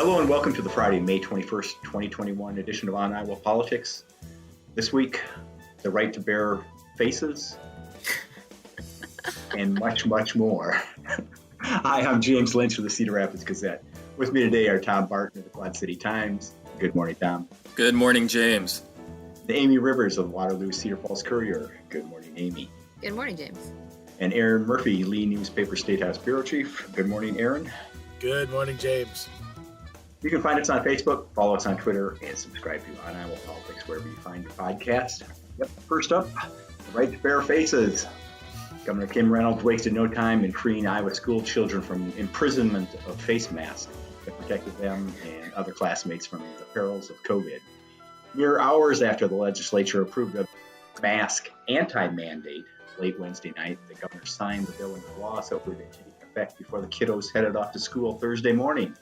Hello and welcome to the Friday, May 21st, 2021 edition of On Iowa Politics. This week, the right to bear faces and much, much more. Hi, I'm James Lynch of the Cedar Rapids Gazette. With me today are Tom Barton of the Quad City Times. Good morning, Tom. Good morning, James. Amie Rivers of the Waterloo-Cedar Falls Courier. Good morning, Amie. Good morning, James. And Aaron Murphy, Lee Newspaper State House Bureau Chief. Good morning, Aaron. Good morning, James. You can find us on Facebook, follow us on Twitter, and subscribe to On Iowa Politics wherever you find your podcast. Yep. First up, the right to bear faces. Governor Kim Reynolds wasted no time in freeing Iowa school children from imprisonment of face masks that protected them and other classmates from the perils of COVID. Mere hours after the legislature approved a mask anti-mandate late Wednesday night, the governor signed the bill into law so it would take effect before the kiddos headed off to school Thursday morning.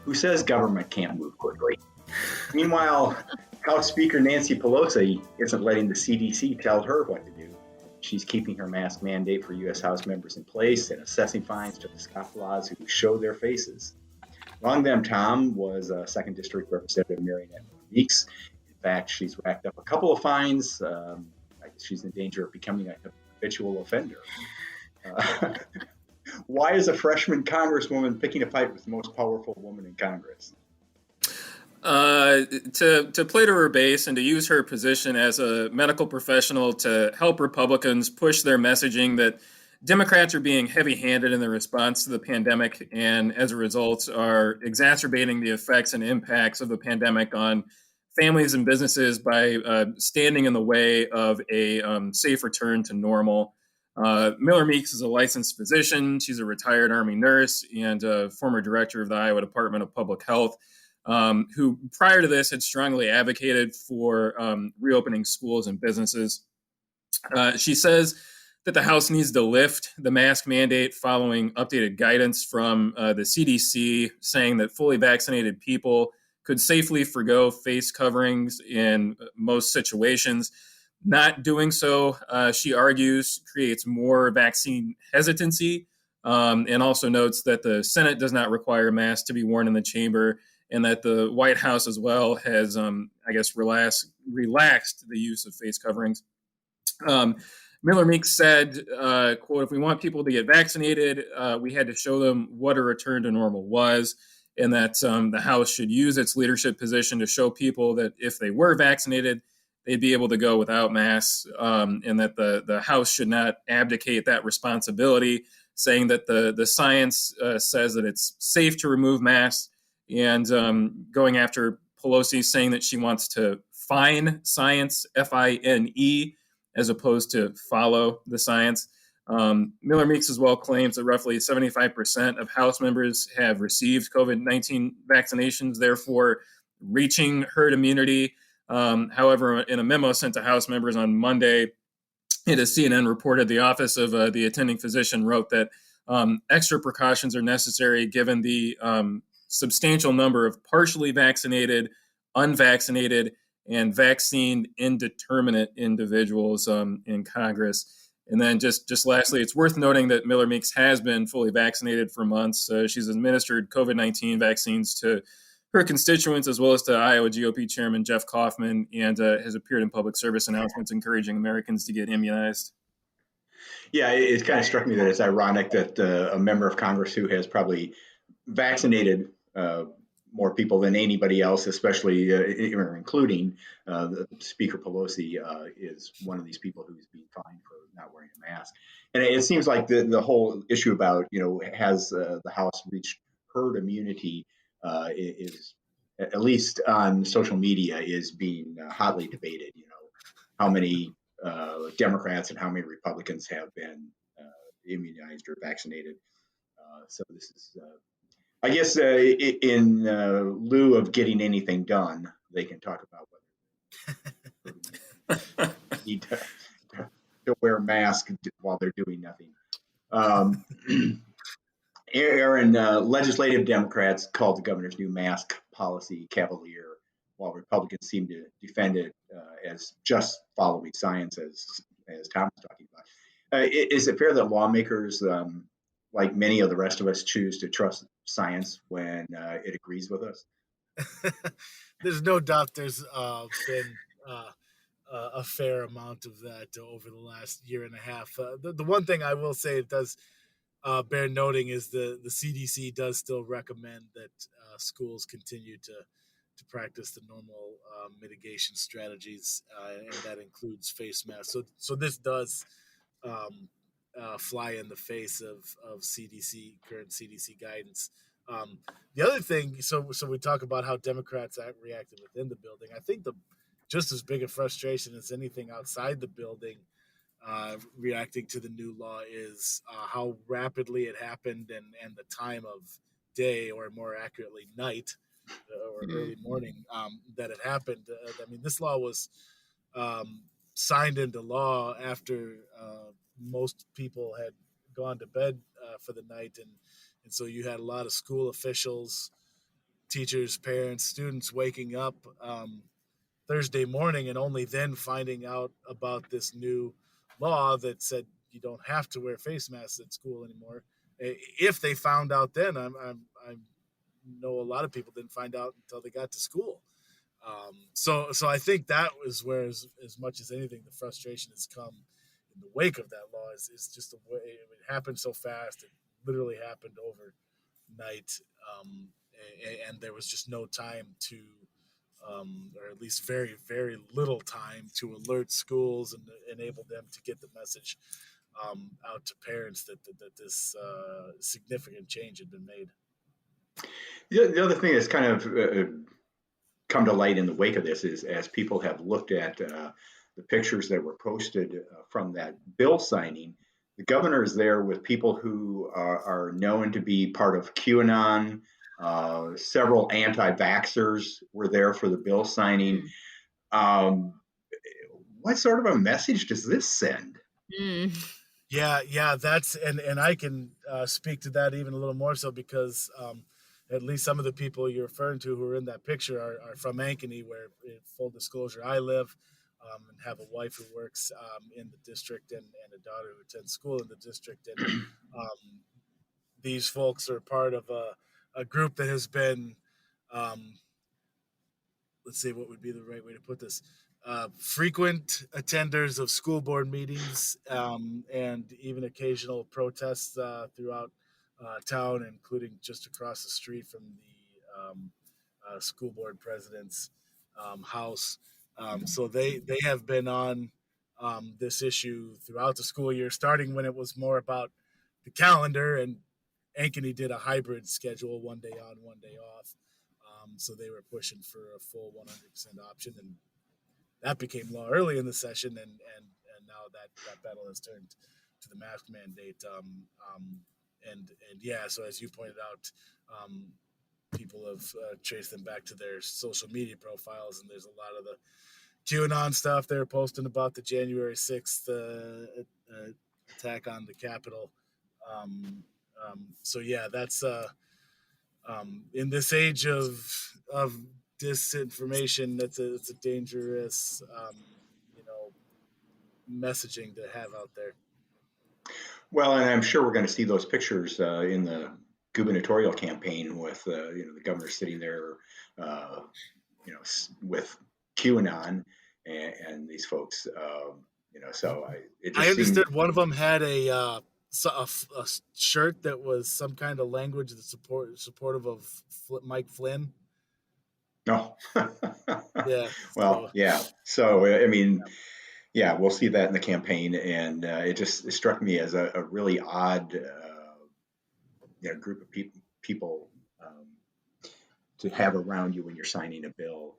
Who says government can't move quickly? Meanwhile, House Speaker Nancy Pelosi isn't letting the CDC tell her what to do. She's keeping her mask mandate for U.S. House members in place and assessing fines to the scofflaws who show their faces. Among them, Tom, was 2nd District Representative Marianne Meeks. In fact, she's racked up a couple of fines. I guess she's in danger of becoming a habitual offender. Why is a freshman congresswoman picking a fight with the most powerful woman in Congress? To play to her base and to use her position as a medical professional to help Republicans push their messaging that Democrats are being heavy-handed in their response to the pandemic and as a result are exacerbating the effects and impacts of the pandemic on families and businesses by standing in the way of a safe return to normal. Miller Meeks is a licensed physician. She's a retired Army nurse and a former director of the Iowa Department of Public Health, who prior to this had strongly advocated for reopening schools and businesses. She says that the House needs to lift the mask mandate following updated guidance from the CDC saying that fully vaccinated people could safely forgo face coverings in most situations. Not doing so, she argues, creates more vaccine hesitancy and also notes that the Senate does not require masks to be worn in the chamber and that the White House as well has, relaxed the use of face coverings. Miller Meeks said, quote, if we want people to get vaccinated, we had to show them what a return to normal was and that the House should use its leadership position to show people that if they were vaccinated, they'd be able to go without masks, and that the House should not abdicate that responsibility, saying that the science says that it's safe to remove masks, and going after Pelosi, saying that she wants to fine science, F-I-N-E, as opposed to follow the science. Miller Meeks as well claims that roughly 75% of House members have received COVID-19 vaccinations, therefore reaching herd immunity. However, in a memo sent to House members on Monday, as CNN reported, the office of the attending physician wrote that extra precautions are necessary given the substantial number of partially vaccinated, unvaccinated, and vaccine indeterminate individuals in Congress. And then just lastly, it's worth noting that Miller Meeks has been fully vaccinated for months. She's administered COVID-19 vaccines to her constituents, as well as to Iowa GOP Chairman Jeff Kaufman, and has appeared in public service announcements encouraging Americans to get immunized. Yeah, it kind of struck me that it's ironic that a member of Congress who has probably vaccinated more people than anybody else, especially including Speaker Pelosi, is one of these people who's being fined for not wearing a mask. And it seems like the whole issue about, has the House reached herd immunity is, at least on social media, is being hotly debated. How many Democrats and how many Republicans have been immunized or vaccinated. So this is, I guess, in lieu of getting anything done, they can talk about whether they need to wear a mask while they're doing nothing. Aaron, legislative Democrats called the governor's new mask policy cavalier, while Republicans seem to defend it as just following science, as Tom was talking about. Is it fair that lawmakers, like many of the rest of us, choose to trust science when it agrees with us? There's no doubt there's been a fair amount of that over the last year and a half. The one thing I will say it does bear noting is the CDC does still recommend that schools continue to practice the normal mitigation strategies, and that includes face masks. So this does fly in the face of current CDC guidance. The other thing, so we talk about how Democrats reacted within the building. I think just as big a frustration as anything outside the building reacting to the new law is how rapidly it happened and the time of day, or more accurately night, or early morning that it happened. I mean, this law was signed into law after most people had gone to bed for the night, and so you had a lot of school officials, teachers, parents, students waking up Thursday morning and only then finding out about this new law that said you don't have to wear face masks at school anymore. If they found out then, I know a lot of people didn't find out until they got to school. So I think that was where, as much as anything, the frustration has come in the wake of that law is just the way it happened so fast. It literally happened overnight, and there was just no time to, or at least very, very little time to alert schools and enable them to get the message out to parents that this significant change had been made. The other thing that's kind of come to light in the wake of this is, as people have looked at the pictures that were posted from that bill signing, the governor is there with people who are known to be part of QAnon. Several anti-vaxxers were there for the bill signing. What sort of a message does this send? Yeah, that's and I can speak to that even a little more so because at least some of the people you're referring to who are in that picture are from Ankeny, where, in full disclosure, I live, and have a wife who works in the district and a daughter who attends school in the district. And these folks are part of a group that has been, let's see, what would be the right way to put this? Frequent attenders of school board meetings and even occasional protests throughout town, including just across the street from the school board president's house. So they have been on this issue throughout the school year, starting when it was more about the calendar, and Ankeny did a hybrid schedule, one day on, one day off. So they were pushing for a full 100% option, and that became law early in the session, and now that battle has turned to the mask mandate. And yeah, so as you pointed out, people have traced them back to their social media profiles, and there's a lot of the QAnon stuff they're posting about the January 6th attack on the Capitol. So yeah, that's in this age of disinformation, it's a dangerous messaging to have out there. Well, and I'm sure we're going to see those pictures in the gubernatorial campaign with the governor sitting there, with QAnon and these folks. So I understood one of them had a shirt that was some kind of language that's supportive of Mike Flynn. No. Yeah. Well, yeah. So I mean, yeah, we'll see that in the campaign, and it struck me as a really odd group of people to have around you when you're signing a bill,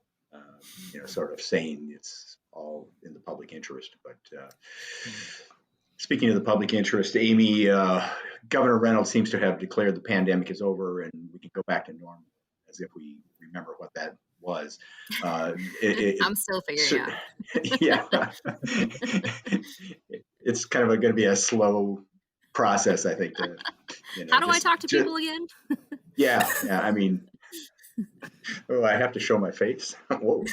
sort of saying it's all in the public interest. But speaking of the public interest, Amie, Governor Reynolds seems to have declared the pandemic is over and we can go back to normal, as if we remember what that was. I'm still figuring out. Yeah. It's kind of going to be a slow process, I think. How do I talk to people again? Yeah. I mean, I have to show my face. Whoa.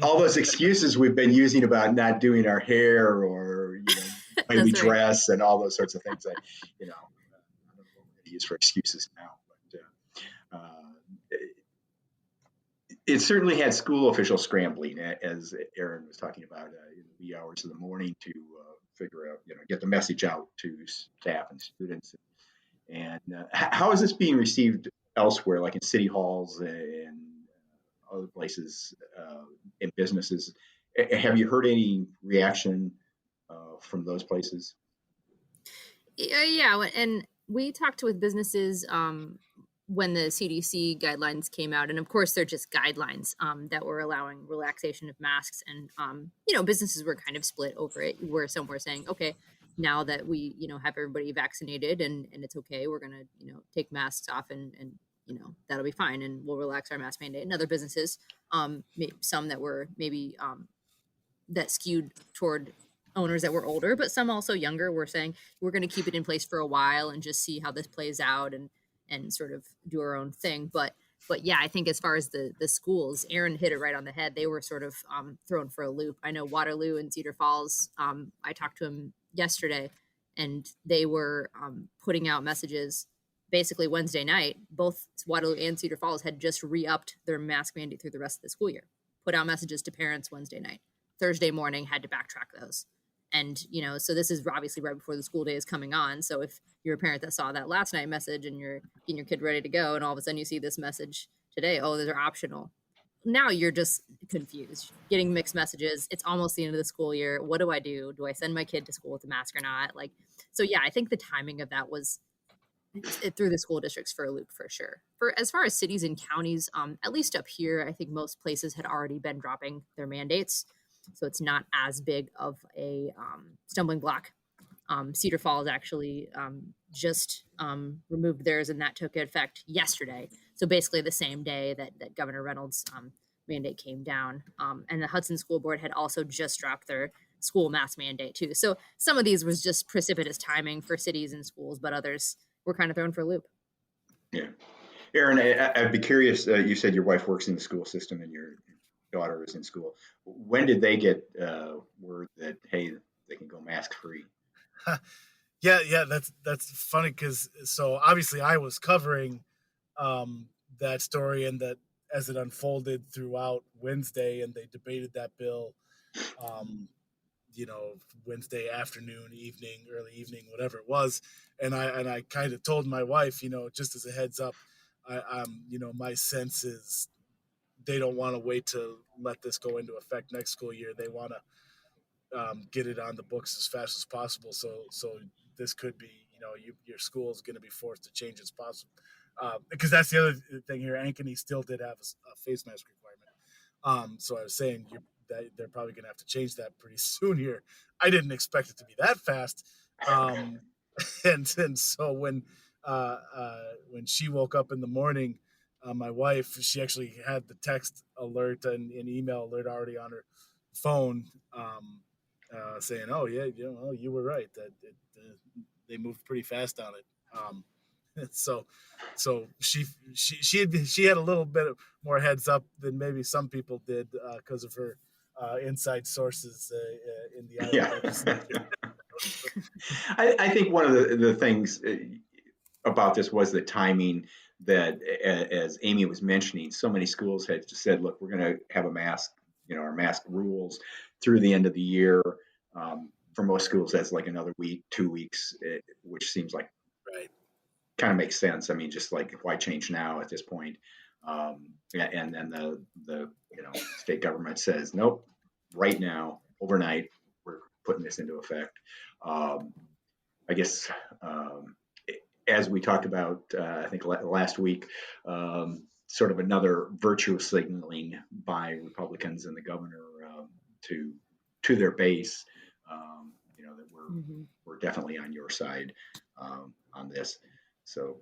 All those excuses we've been using about not doing our hair or the way we dress and all those sorts of things. I don't know what we're going to be used for excuses now. But it certainly had school officials scrambling, as Aaron was talking about, in the wee hours of the morning to figure out, get the message out to staff and students. And how is this being received elsewhere, like in city halls and other places, in businesses? Have you heard any reaction from those places? Yeah, and we talked with businesses when the CDC guidelines came out, and of course they're just guidelines that were allowing relaxation of masks, and businesses were kind of split over it, where some were saying, okay, now that we have everybody vaccinated and it's okay, we're gonna take masks off and that'll be fine, and we'll relax our mask mandate. And other businesses, some that were maybe that skewed toward owners that were older, but some also younger, were saying we're going to keep it in place for a while and just see how this plays out and sort of do our own thing. But yeah, I think as far as the schools, Aaron hit it right on the head. They were sort of thrown for a loop. I know Waterloo and Cedar Falls, I talked to him yesterday, and they were putting out messages basically Wednesday night. Both Waterloo and Cedar Falls had just re-upped their mask mandate through the rest of the school year. Put out messages to parents Wednesday night. Thursday morning had to backtrack those. And, so this is obviously right before the school day is coming on. So if you're a parent that saw that last night message and you're getting your kid ready to go, and all of a sudden you see this message today, oh, those are optional. Now you're just confused, getting mixed messages. It's almost the end of the school year. What do I do? Do I send my kid to school with a mask or not? So yeah, I think the timing of that was it threw the school districts for a loop for sure. For as far as cities and counties, at least up here, I think most places had already been dropping their mandates. So it's not as big of a stumbling block. Cedar Falls actually just removed theirs, and that took effect yesterday. So basically the same day that Governor Reynolds' mandate came down. And the Hudson School Board had also just dropped their school mask mandate too. So some of these was just precipitous timing for cities and schools, but others were kind of thrown for a loop. Yeah. Aaron, I'd be curious, you said your wife works in the school system and your daughter is in school. When did they get word that, hey, they can go mask free? Yeah, that's funny, because so obviously I was covering that story, and that as it unfolded throughout Wednesday, and they debated that bill, Wednesday afternoon, evening, early evening, whatever it was, and I kind of told my wife, just as a heads up, my sense is they don't want to wait to let this go into effect next school year. They want to get it on the books as fast as possible. So this could be, your school is going to be forced to change its possible. Because that's the other thing here. Ankeny still did have a face mask requirement. So I was saying that they're probably going to have to change that pretty soon here. I didn't expect it to be that fast. And so when she woke up in the morning, my wife, she actually had the text alert and email alert already on her phone, saying, "Oh yeah, you were right. That they moved pretty fast on it." So she had a little bit more heads up than maybe some people did because of her inside sources in the Iowa legislature. I think one of the things about this was the timing, that, as Amie was mentioning, so many schools had just said, look, we're going to have a mask, our mask rules through the end of the year. For most schools, that's like another week, 2 weeks, which seems like right. Kind of makes sense. I mean, just like, why change now at this point? And then the state government says, nope, right now, overnight, we're putting this into effect. I guess, as we talked about, I think last week, sort of another virtue signaling by Republicans and the governor to their base, that we're definitely on your side on this. So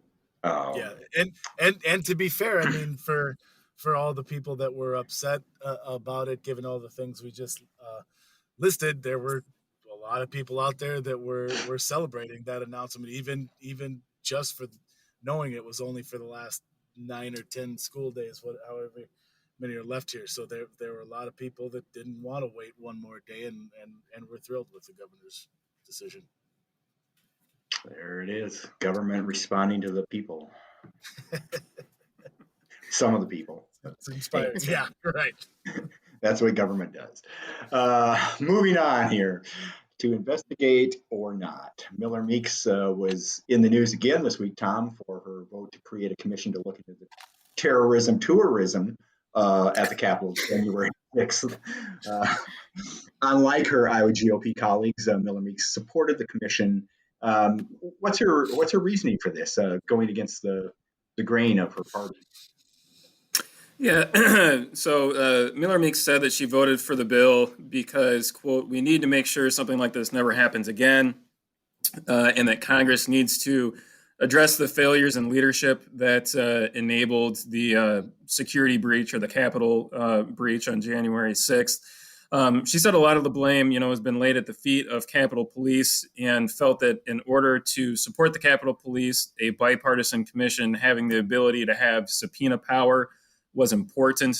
yeah, and to be fair, I mean, for all the people that were upset about it, given all the things we just listed, there were a lot of people out there that were celebrating that announcement, even just for knowing it was only for the last 9 or 10 school days, however many are left here. So there were a lot of people that didn't want to wait one more day, and were thrilled with the governor's decision. There it is. Government responding to the people. Some of the people. It's inspiring. Yeah, right. That's what government does. Moving on here. To investigate or not. Miller Meeks was in the news again this week, Tom, for her vote to create a commission to look into the tourism at the Capitol January 6th. Unlike her Iowa GOP colleagues, Miller Meeks supported the commission. What's her reasoning for this, going against the grain of her party? Yeah, so Miller Meeks said that she voted for the bill because, quote, we need to make sure something like this never happens again, and that Congress needs to address the failures in leadership that enabled the security breach or the Capitol breach on January 6th. She said a lot of the blame, has been laid at the feet of Capitol Police, and felt that in order to support the Capitol Police, a bipartisan commission having the ability to have subpoena power was important.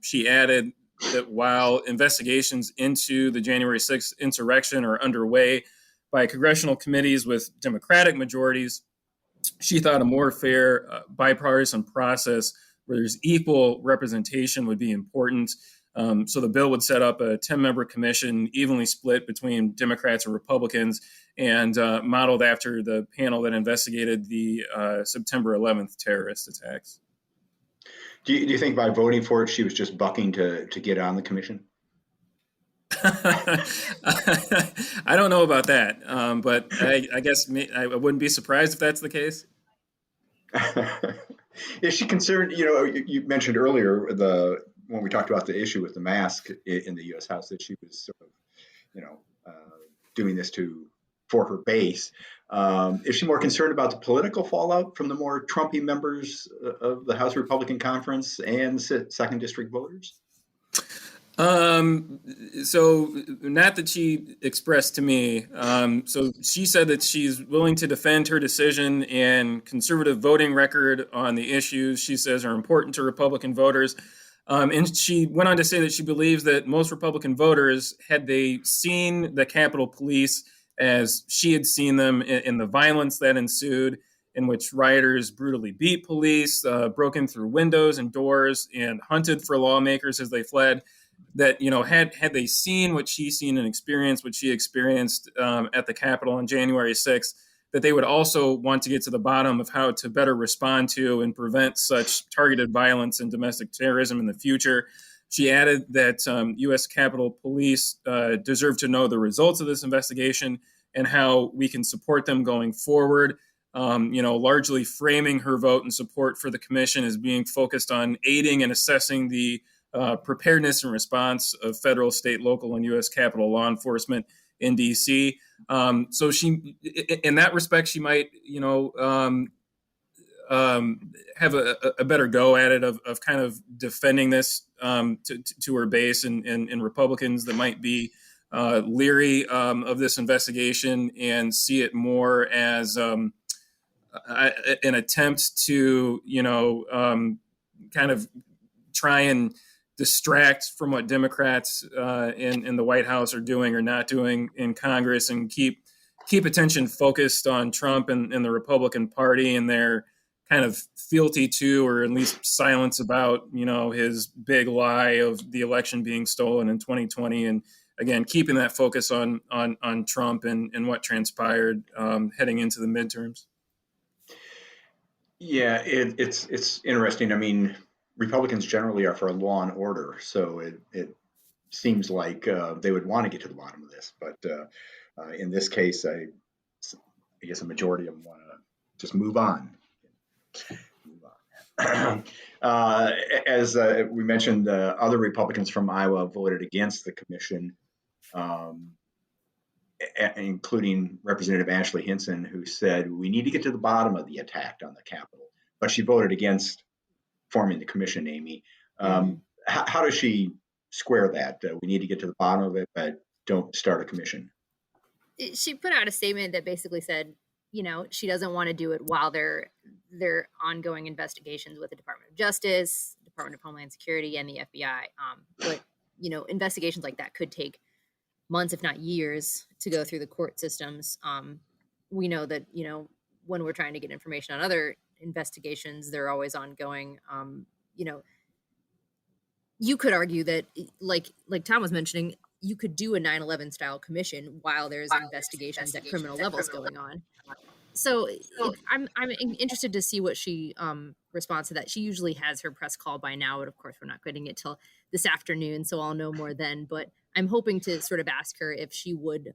She added that while investigations into the January 6th insurrection are underway by congressional committees with Democratic majorities, she thought a more fair bipartisan process where there's equal representation would be important. So the bill would set up a 10-member commission evenly split between Democrats and Republicans, and modeled after the panel that investigated the September 11th terrorist attacks. Do you think by voting for it, she was just bucking to get on the commission? I don't know about that, but I guess I wouldn't be surprised if that's the case. Is she concerned? You mentioned earlier when we talked about the issue with the mask in the U.S. House that she was sort of, doing this for her base. Is she more concerned about the political fallout from the more Trumpy members of the House Republican Conference and second district voters? So not that she expressed to me. So she said that she's willing to defend her decision and conservative voting record on the issues she says are important to Republican voters. And she went on to say that she believes that most Republican voters, had they seen the Capitol Police as she had seen them in the violence that ensued, in which rioters brutally beat police, broke in through windows and doors, and hunted for lawmakers as they fled, that, had they seen what she seen and experienced what she experienced at the Capitol on January 6th, that they would also want to get to the bottom of how to better respond to and prevent such targeted violence and domestic terrorism in the future. She added that U.S. Capitol Police deserve to know the results of this investigation and how we can support them going forward. Largely framing her vote in support for the commission as being focused on aiding and assessing the preparedness and response of federal, state, local, and U.S. Capitol law enforcement in D.C. So she, in that respect, she might, have a better go at it of kind of defending this to her base and Republicans that might be leery of this investigation and see it more as an attempt to, kind of try and distract from what Democrats in the White House are doing or not doing in Congress, and keep attention focused on Trump and the Republican Party and their kind of fealty to, or at least silence about, his big lie of the election being stolen in 2020. And again, keeping that focus on Trump and what transpired heading into the midterms. Yeah, it's interesting. I mean, Republicans generally are for law and order, so it seems like they would want to get to the bottom of this. But in this case, I guess a majority of them want to just move on. As we mentioned, other Republicans from Iowa voted against the commission, including Representative Ashley Hinson, who said, we need to get to the bottom of the attack on the Capitol. But she voted against forming the commission, Amie. How does she square that? We need to get to the bottom of it, but don't start a commission. She put out a statement that basically said, she doesn't want to do it while their ongoing investigations with the Department of Justice, Department of Homeland Security, and the FBI. But investigations like that could take months, if not years, to go through the court systems. we know that, when we're trying to get information on other investigations, they're always ongoing. You could argue that, like Tom was mentioning, you could do a 9/11 style commission while there's investigations at criminal levels going on. So I'm interested to see what she responds to that. She usually has her press call by now, but of course we're not getting it till this afternoon, so I'll know more then. But I'm hoping to sort of ask her if she would,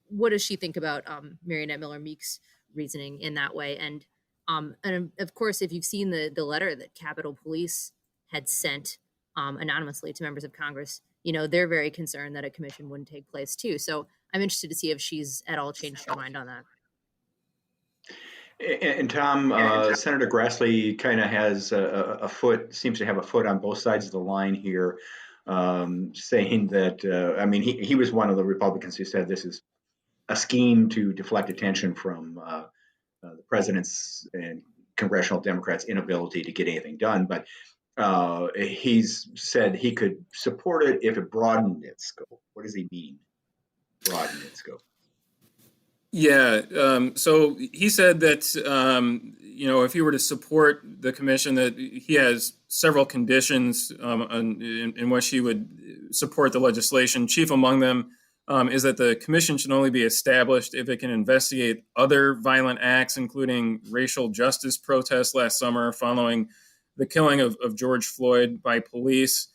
what does she think about Marionette Miller Meek's reasoning in that way? And of course, if you've seen the letter that Capitol Police had sent anonymously to members of Congress, they're very concerned that a commission wouldn't take place too. So I'm interested to see if she's at all changed her mind on that. And Tom, Senator Grassley kind of has seems to have a foot on both sides of the line here, saying that, he was one of the Republicans who said this is a scheme to deflect attention from the president's and congressional Democrats' inability to get anything done. But he's said he could support it if it broadened its scope. What does he mean, broaden its scope? Yeah. So he said that, if he were to support the commission, that he has several conditions in which he would support the legislation. Chief among them is that the commission should only be established if it can investigate other violent acts, including racial justice protests last summer following the killing of George Floyd by police.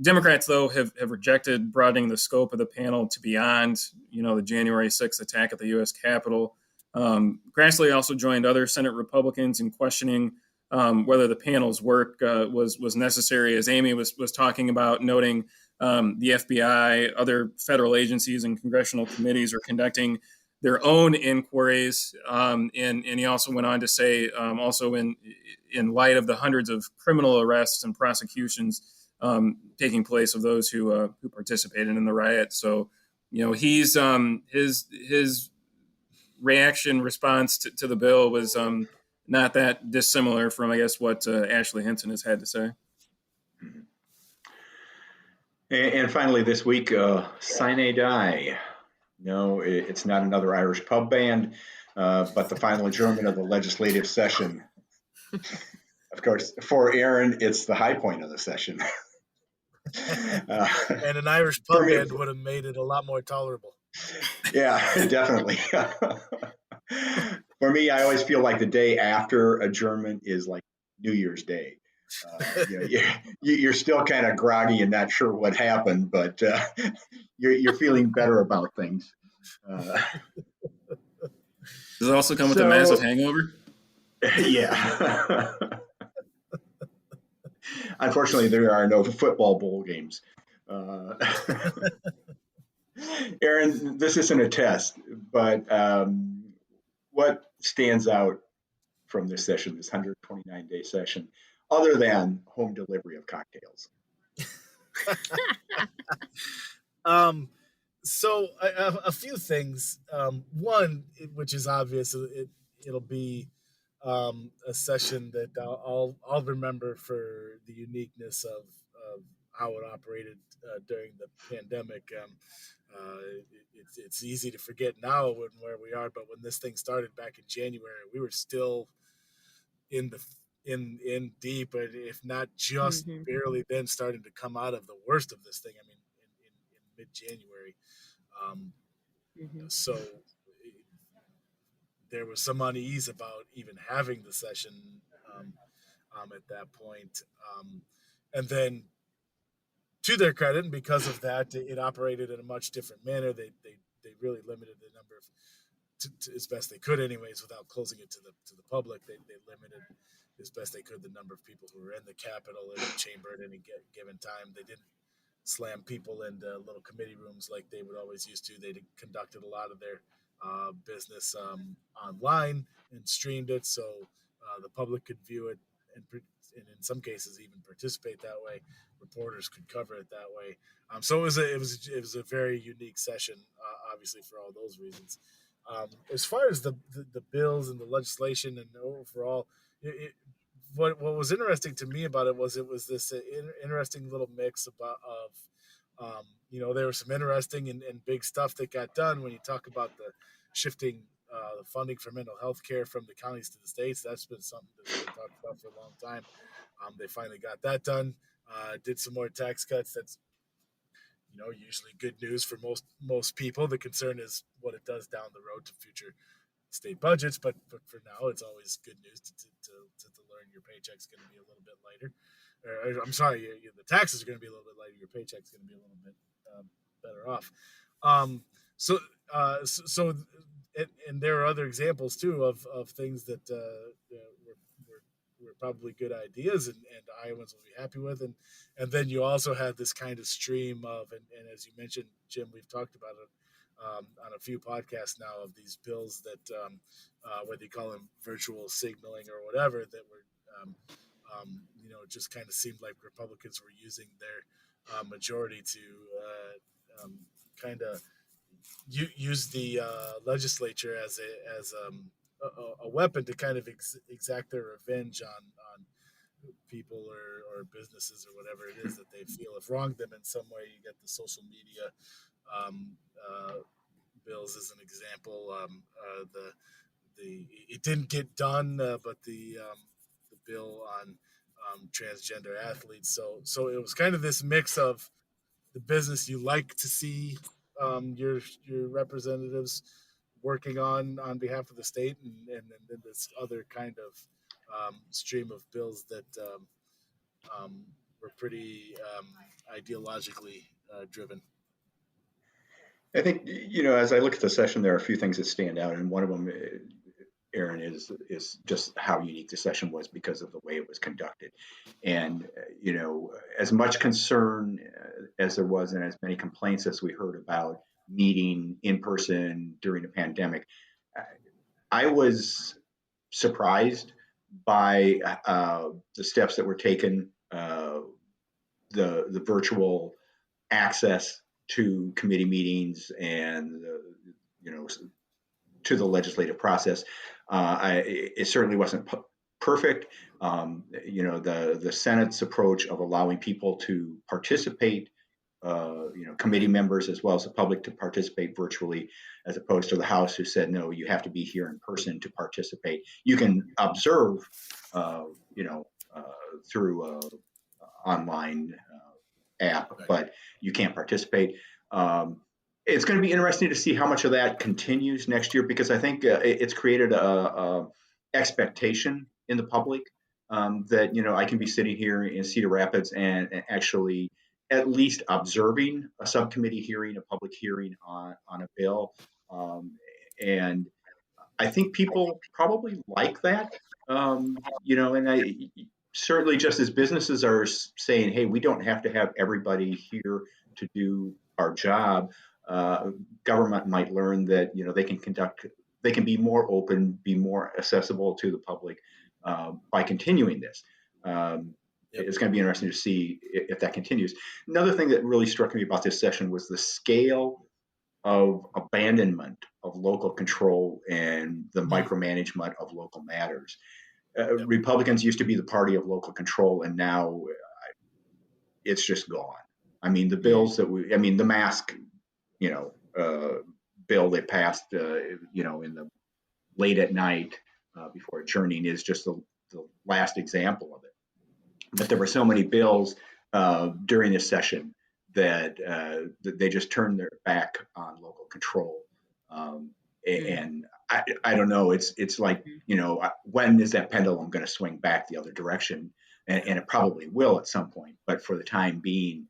Democrats, though, have rejected broadening the scope of the panel to beyond, the January 6th attack at the U.S. Capitol. Grassley also joined other Senate Republicans in questioning whether the panel's work was necessary, as Amie was talking about, noting the FBI, other federal agencies and congressional committees are conducting their own inquiries. And he also went on to say, also in light of the hundreds of criminal arrests and prosecutions taking place of those who participated in the riot. So, he's his response to the bill was not that dissimilar from, I guess, what Ashley Hinton has had to say. And finally, this week, Sine Die. No, it's not another Irish pub band, but the final adjournment of the legislative session. Of course, for Aaron, it's the high point of the session. And an Irish pub band would have made it a lot more tolerable. Yeah, definitely. For me, I always feel like the day after adjournment is like New Year's Day. You're still kind of groggy and not sure what happened, but you're feeling better about things. Does it also come with a massive hangover? Yeah. Unfortunately, there are no football bowl games. Aaron, this isn't a test, but what stands out from this session, this 129-day session, other than home delivery of cocktails? So a few things. One, which is obvious, it'll be a session that I'll remember for the uniqueness of how it operated during the pandemic. It's easy to forget now where we are, but when this thing started back in January, we were still in deep, if not just barely then starting to come out of the worst of this thing. I mean, in mid-January. So there was some unease about even having the session at that point. And then, to their credit, and because of that, it operated in a much different manner. They really limited the number of, as best they could, anyways, without closing it to the public. They limited as best they could the number of people who were in the Capitol in the chamber at any given time. They didn't slam people into little committee rooms like they would always used to. They conducted a lot of their business online and streamed it, so the public could view it and in some cases even participate that way. Reporters could cover it that way. So it was a very unique session, obviously for all those reasons. As far as the bills and the legislation and overall, what was interesting to me about it was this interesting little mix of there was some interesting and big stuff that got done when you talk about shifting the funding for mental health care from the counties to the states. That's been something that's been talked about for a long time. They finally got that done. Did some more tax cuts. That's usually good news for most people. The concern is what it does down the road to future state budgets, but for now, it's always good news to learn your paycheck's going to be a little bit lighter. I'm sorry, the taxes are going to be a little bit lighter. Your paycheck's going to be a little bit better off. So and there are other examples too of things that were probably good ideas, and Iowans will be happy with, and then you also have this kind of stream of, and as you mentioned, Jim, we've talked about it on a few podcasts now, of these bills that whether you call them virtual signaling or whatever, that were it just kind of seemed like Republicans were using their majority to kind of use the legislature as a weapon to kind of exact their revenge on people or businesses or whatever it is that they feel have wronged them in some way. You get the social media bills as an example. It didn't get done, but the bill on transgender athletes. So it was kind of this mix of the business you like to see your representatives working on behalf of the state, and then this other kind of stream of bills that were pretty ideologically driven. I think, as I look at the session, there are a few things that stand out, and one of them, Aaron, is just how unique the session was because of the way it was conducted. And, as much concern as there was and as many complaints as we heard about meeting in person during the pandemic, I was surprised by the steps that were taken, the virtual access to committee meetings and to the legislative process. It certainly wasn't perfect. The Senate's approach of allowing people to participate, committee members as well as the public to participate virtually, as opposed to the House, who said, no, you have to be here in person to participate. You can observe, through online app, but you can't participate. It's going to be interesting to see how much of that continues next year, because I think it's created a expectation in the public that I can be sitting here in Cedar Rapids and actually at least observing a subcommittee hearing, a public hearing on a bill, and I think people probably like that. And I certainly, just as businesses are saying, hey, we don't have to have everybody here to do our job, government might learn that they can be more open, be more accessible to the public by continuing this. It's going to be interesting to see if that continues. Another thing that really struck me about this session was the scale of abandonment of local control and the micromanagement of local matters. Republicans used to be the party of local control, and now it's just gone. I mean, the bills the mask, bill they passed, in the late at night before adjourning is just the last example of it. But there were so many bills during this session that they just turned their back on local control. And I don't know. It's like, when is that pendulum going to swing back the other direction? And it probably will at some point. But for the time being,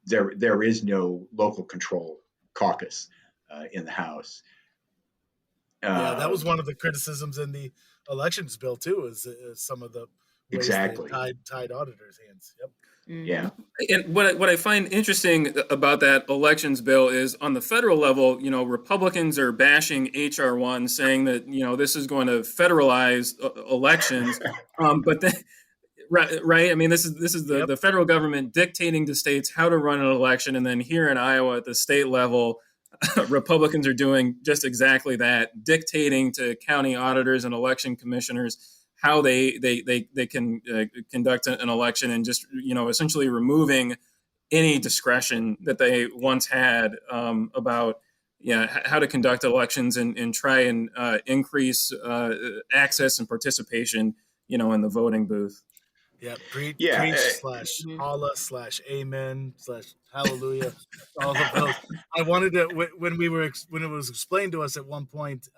there is no local control caucus in the House. That was one of the criticisms in the elections bill too, is some of the ways exactly they tied auditors' hands. Yep. Yeah. And what I find interesting about that elections bill is, on the federal level, Republicans are bashing H.R. 1, saying that, this is going to federalize elections. But then, right? I mean, this is the federal government dictating to states how to run an election. And then here in Iowa at the state level, Republicans are doing just exactly that, dictating to county auditors and election commissioners how they can conduct an election, and just essentially removing any discretion that they once had about how to conduct elections and try and increase access and participation, in the voting booth. Yeah, preach Yeah, / Allah / amen / hallelujah, all of those. I wanted to when it was explained to us at one point.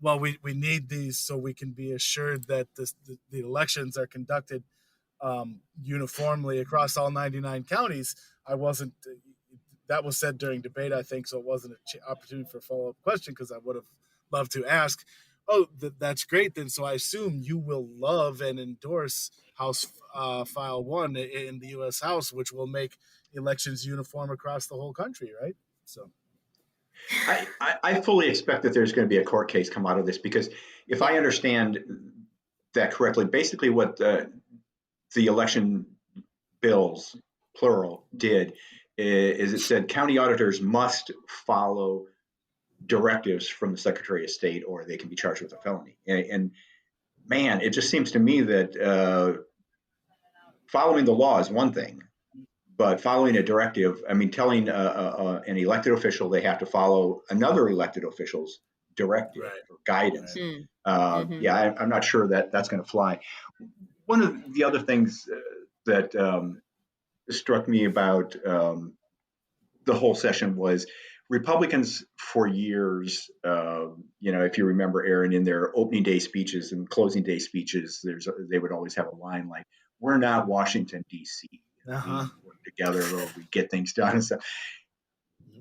Well, we need these so we can be assured that the elections are conducted uniformly across all 99 counties. I wasn't. That was said during debate, I think, so it wasn't an opportunity for a follow-up question because I would have loved to ask. Oh, that's great then. So I assume you will love and endorse House File 1 in the U.S. House, which will make elections uniform across the whole country, right? So I fully expect that there's going to be a court case come out of this, because if I understand that correctly, basically what the election bills, plural, did is it said county auditors must follow directives from the Secretary of State or they can be charged with a felony. And man, it just seems to me that following the law is one thing, but following a directive, I mean, telling an elected official they have to follow another elected official's directive or guidance. Right. Yeah, I'm not sure that that's going to fly. One of the other things that struck me about the whole session was Republicans for years, if you remember, Aaron, in their opening day speeches and closing day speeches, they would always have a line like, "We're not Washington, D.C. We work together, or we get things done." And stuff.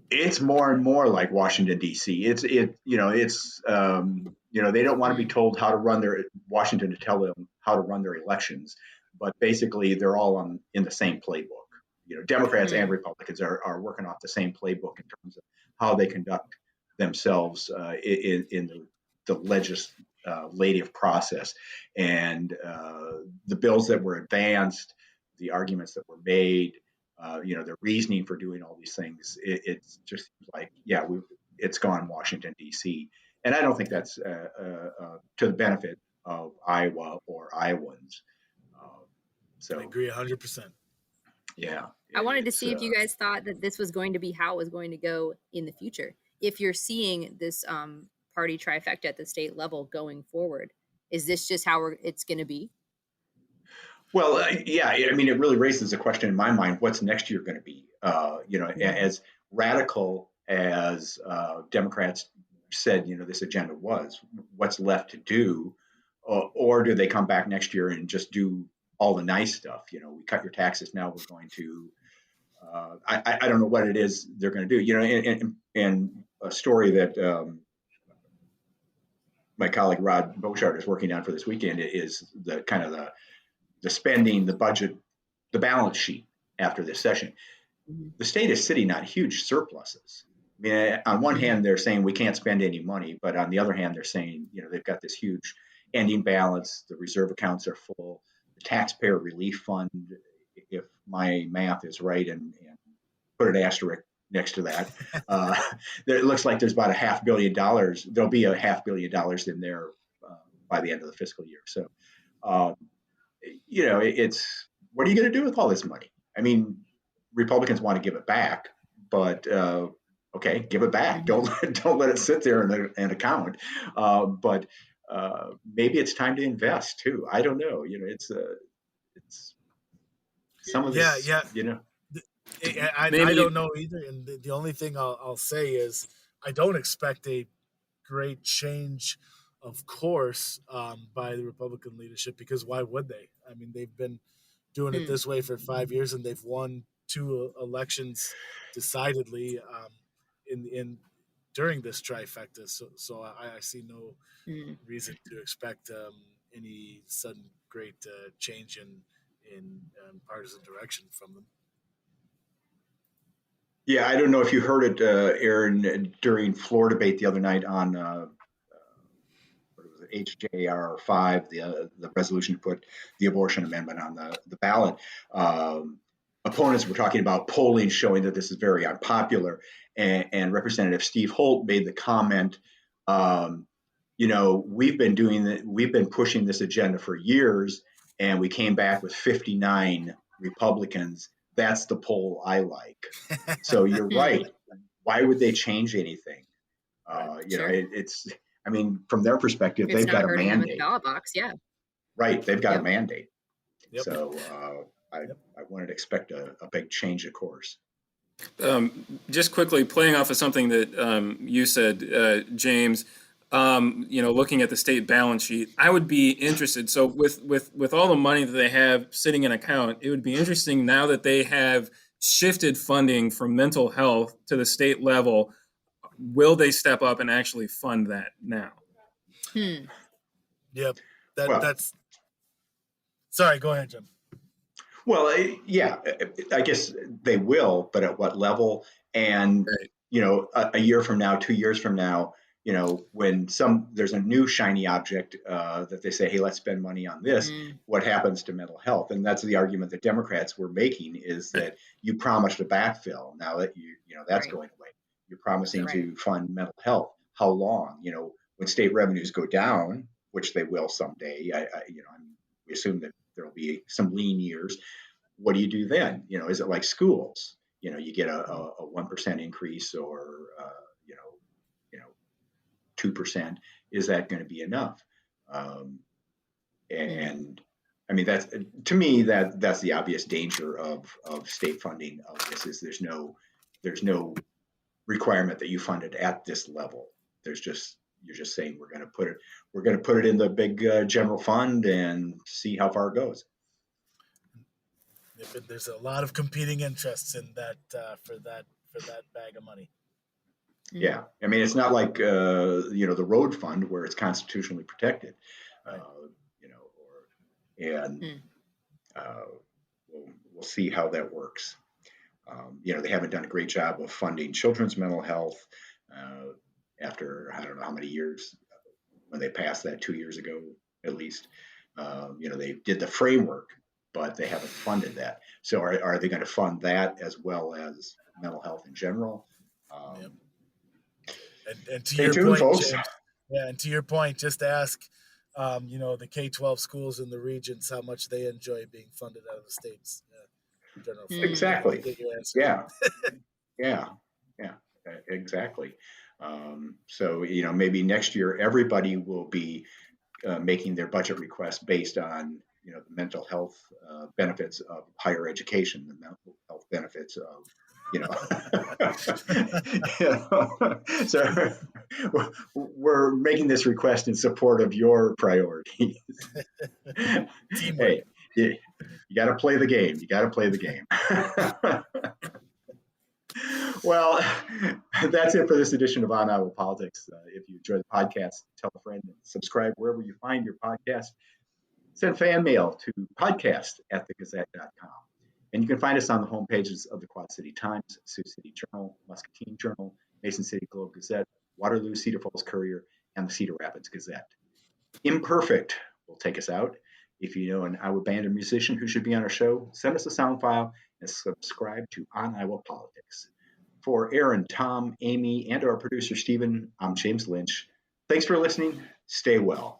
It's more and more like Washington, D.C. They don't want to be told how to run Washington to tell them how to run their elections, but basically they're all in the same playbook. Democrats and Republicans are working off the same playbook in terms of how they conduct themselves in the legislative process. And the bills that were advanced, the arguments that were made, the reasoning for doing all these things, it just seems like, it's gone Washington, D.C. And I don't think that's to the benefit of Iowa or Iowans. So I agree 100%. Yeah. I wanted to see if you guys thought that this was going to be how it was going to go in the future. If you're seeing this party trifecta at the state level going forward, is this just how it's going to be? Well, I mean, it really raises a question in my mind: what's next year going to be? As radical as Democrats said, this agenda was, what's left to do, or do they come back next year and just do all the nice stuff? We cut your taxes, now we're going to. I don't know what it is they're going to do. And a story that my colleague Rod Beauchard is working on for this weekend is the kind of the spending, the budget, the balance sheet after this session. The state is sitting on huge surpluses. I mean, on one hand, they're saying we can't spend any money, but on the other hand, they're saying, they've got this huge ending balance. The reserve accounts are full. The taxpayer relief fund, if my math is right, and put an asterisk next to that, it looks like there's about $500 million. There'll be $500 million in there by the end of the fiscal year. So, it's, what are you going to do with all this money? I mean, Republicans want to give it back, but okay, give it back. Don't let it sit there in an account. But maybe it's time to invest too. I don't know. It's some of this. I don't know either. And the only thing I'll say is I don't expect a great change of course by the Republican leadership, because why would they? I mean, they've been doing it this way for 5 years, and they've won 2 elections decidedly in during this trifecta. So I see no reason to expect any sudden great change in partisan direction from them. Yeah, I don't know if you heard it, Aaron, during floor debate the other night on HJR 5, the resolution to put the abortion amendment on the ballot. Opponents were talking about polling showing that this is very unpopular, and Representative Steve Holt made the comment, we've been pushing this agenda for years, and we came back with 59 Republicans. That's the poll I like. So you're right. why would they change anything? It's, I mean, from their perspective, It's they've not got a hurting them in the mandate. ballot box, yeah. Right, they've got a Yep. mandate. Yep. So I wouldn't expect a big change of course. Just quickly, playing off of something that you said, James, looking at the state balance sheet, I would be interested. So with all the money that they have sitting in account, it would be interesting now that they have shifted funding from mental health to the state level. Will they step up and actually fund that now? Yep. That's. Sorry, go ahead, Jim. Well, yeah, I guess they will, but at what level? And, a year from now, 2 years from now, when there's a new shiny object that they say, hey, let's spend money on this, what happens to mental health? And that's the argument that Democrats were making, is that you promised a backfill. Now that that's going away. You're promising to fund mental health. How long? When state revenues go down, which they will someday, we assume that there will be some lean years. What do you do then? Is it like schools? You get a 1% increase or 2%. Is that going to be enough? And I mean, that's, to me, that's the obvious danger of state funding of this, is there's no requirement that you fund it at this level. You're just saying we're going to put it in the big general fund and see how far it goes. There's a lot of competing interests in that for that bag of money. Yeah, I mean, it's not like the road fund where it's constitutionally protected, Right. We'll see how that works. They haven't done a great job of funding children's mental health after I don't know how many years when they passed that 2 years ago at least. They did the framework, but they haven't funded that. So are they going to fund that as well as mental health in general? Yep. And to Stay your tuned, point, folks. James, and to your point, just ask, the K-12 schools in the regions how much they enjoy being funded out of the state's general fund. Exactly. Get your answer. Yeah, exactly. So maybe next year everybody will be making their budget requests based on the mental health benefits of higher education, the mental health benefits of So we're making this request in support of your priorities. Hey, you got to play the game. Well, that's it for this edition of On Iowa Politics. If you enjoy the podcast, tell a friend and subscribe wherever you find your podcast. Send fan mail to podcast@thegazette.com. And you can find us on the home pages of the Quad City Times, Sioux City Journal, Muscatine Journal, Mason City Globe Gazette, Waterloo-Cedar Falls Courier, and the Cedar Rapids Gazette. Imperfekt will take us out. If you know an Iowa band or musician who should be on our show, send us a sound file and subscribe to On Iowa Politics. For Aaron, Tom, Amy, and our producer, Stephen, I'm James Lynch. Thanks for listening. Stay well.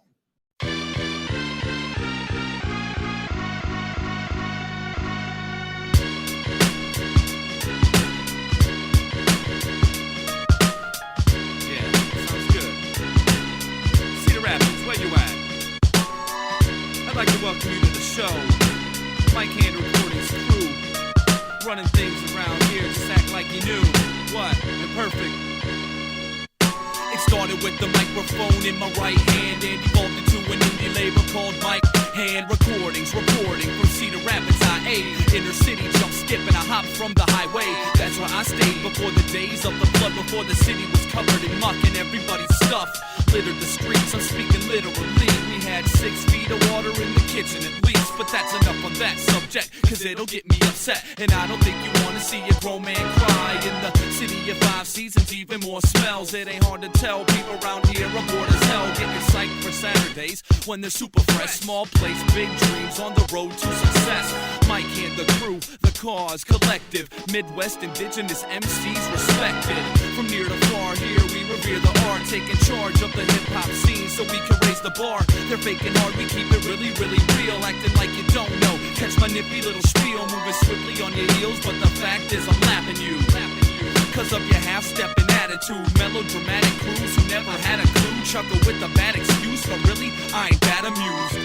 Welcome you to the show. Mike Hand Recordings crew. Running things around here, just act like you knew. What? Imperfekt. It started with the microphone in my right hand and evolved into an indie label called Mike Hand Recordings. Reporting from Cedar Rapids, I-80. Inner city, jump, skip, and I hop from the highway. That's where I stayed before the days of the flood, before the city was covered in muck and everybody's stuff littered the streets. I'm speaking literally. We had 6 feet of water in the kitchen at least, but that's enough on that subject, cause it'll get me upset. And I don't think you wanna see a grown man cry in the city of 5 seasons, even more smells. It ain't hard to tell, people around here are bored as hell, getting psyched for Saturdays when they're super fresh. Small place, big dreams on the road to success. Mike and the crew, the cause, collective, Midwest indigenous MCs respected. From near to far here we revere the art, taking charge of the hip-hop scene so we can raise the bar. They're faking hard, we keep it really, really real, acting like you don't know. Catch my nippy little spiel, moving swiftly on your heels, but the fact is I'm lapping you. Cause of your half-step attitude. Melodramatic crews who never had a clue. Chuckle with a bad excuse, but really, I ain't that amused.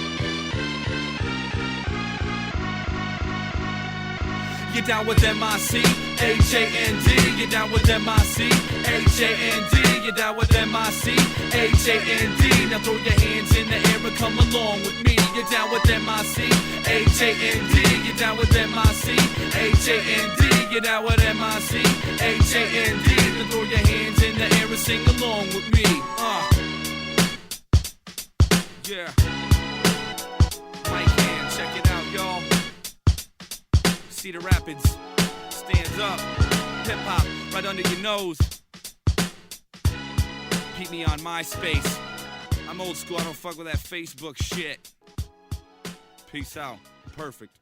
You down with MIC, H-A-N-D. You down with MIC, H-A-N-D. You down with MIC, H-A-N-D. Now throw your hands in the air and come along with me. You down with MIC, H-A-N-D. You down with MIC, H-A-N-D. You down with MIC, H-A-N-D. Now throw your hands in the air and sing along with me. Yeah. Mike Hand, check it out, y'all. Cedar Rapids, stands up, hip-hop right under your nose. Keep me on MySpace. I'm old school, I don't fuck with that Facebook shit. Peace out, perfect.